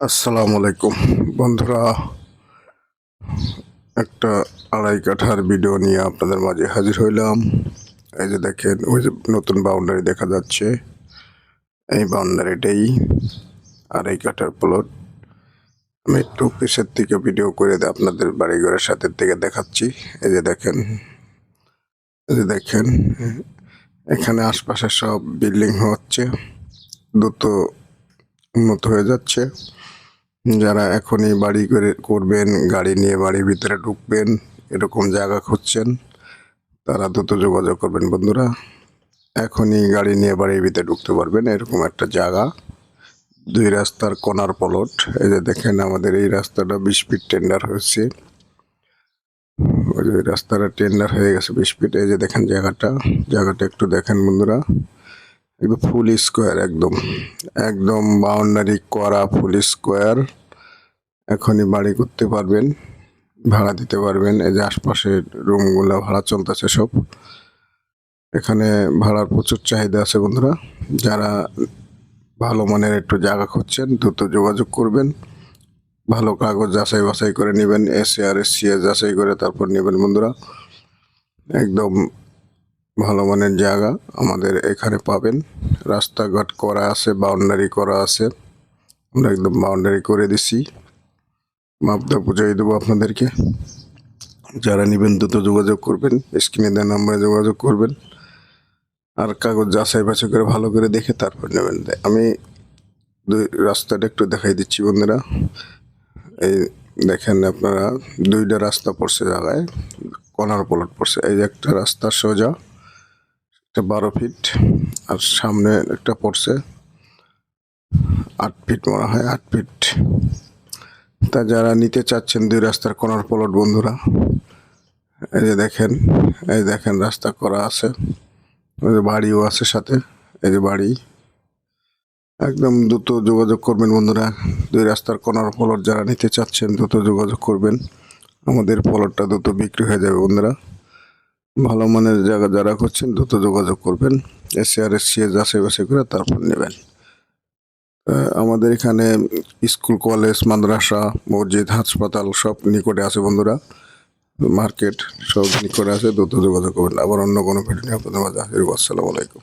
আসসালামু আলাইকুম বন্ধুরা, একটা আড়াই কাঠার ভিডিও নিয়ে আপনাদের মাঝে হাজির হইলাম। এই যে দেখেন, ওই যে নতুন বাউন্ডারি দেখা যাচ্ছে, এই বাউন্ডারিটাই আড়াই কাঠার প্লট। আমি একটু পিছের থেকে ভিডিও করে আপনাদের বাড়িঘরের সাথে থেকে দেখাচ্ছি। এই যে দেখেন, এই যে দেখেন, এখানে আশপাশে সব বিল্ডিং হচ্ছে, দ্রুত উন্নত হয়ে যাচ্ছে। যারা এখনই বাড়ি করবেন, গাড়ি নিয়ে বাড়ির ভিতরে ঢুকবেন, এরকম জায়গা খুঁজছেন, তারা দ্রুত যোগাযোগ করবেন বন্ধুরা। এখনই গাড়ি নিয়ে বাড়ির ভিতরে ঢুকতে পারবেন এরকম একটা জায়গা, 2 রাস্তার কোনার প্লট। এই যে দেখেন, আমাদের এই রাস্তাটা 20 ফিট টেন্ডার হয়েছে। ওই যে রাস্তাটা টেন্ডার হয়ে গেছে 20 ফিট। এই যে দেখেন জায়গাটা একটু দেখেন বন্ধুরা, একদম ফুল স্কোয়ার, একদম একদম বাউন্ডারি করা ফুল স্কোয়ার। এখনই বাড়ি করতে পারবেন, ভাড়া দিতে পারবেন। এই যে আশপাশের রুমগুলো ভাড়া চলতেছে সব। এখানে ভাড়ার প্রচুর চাহিদা আছে বন্ধুরা। যারা ভালো মানের একটু জায়গা খুঁজছেন, দ্রুত যোগাযোগ করবেন। ভালো কাগজ যাচাই বাছাই করে নেবেন, এসএআর এসসিএ যাচাই করে তারপর নেবেন বন্ধুরা। একদম ভালো মানের জায়গা আমাদের এখানে পাবেন। রাস্তাঘাট করা আছে, বাউন্ডারি করা আছে, আমরা একদম বাউন্ডারি করে দিছি। মাপটা বুঝিয়ে দেবো আপনাদেরকে। যারা নেবেন দ্রুত যোগাযোগ করবেন, স্ক্রিনে দেওয়া নাম্বারে যোগাযোগ করবেন। আর কাগজ যাচাই বাছাই করে ভালো করে দেখে তারপর নেবেন। আমি রাস্তাটা একটু দেখাই দিচ্ছি বন্ধুরা। এই দেখেন আপনারা, 2টা রাস্তা পড়ছে জায়গায়, কর্নার প্লট পড়ছে। এই যে একটা রাস্তা সোজা, একটা 12 ফিট, আর সামনে একটা পড়ছে 8 ফিট, মনে হয় 8 ফিট। তা যারা নিতে চাচ্ছেন 2 রাস্তার কর্নার প্লট বন্ধুরা, এই যে দেখেন, এই দেখেন রাস্তা করা আছে, ওই যে বাড়িও আছে সাথে। এই যে বাড়ি, একদম দ্রুত যোগাযোগ করবেন বন্ধুরা। 2 রাস্তার কর্নার প্লট যারা নিতে চাচ্ছেন দ্রুত যোগাযোগ করবেন। আমাদের প্লটটা দ্রুত বিক্রি হয়ে যাবে বন্ধুরা। ভালো মানের জায়গা যারা করছেন দ্রুত যোগাযোগ করবেন, এসএআর এসসিএ যাচাই বাছাই করে তারপর নেবেন। আমাদের এখানে স্কুল, কলেজ, মাদ্রাসা, মসজিদ, হাসপাতাল সব নিকটে আছে বন্ধুরা। মার্কেট সব নিকটে আছে, দ্রুত যোগাযোগ করবেন। আবার অন্য কোনো ভিডিও নিয়ে আপনাদের মাঝে হাজির হবো। আসসালামু আলাইকুম।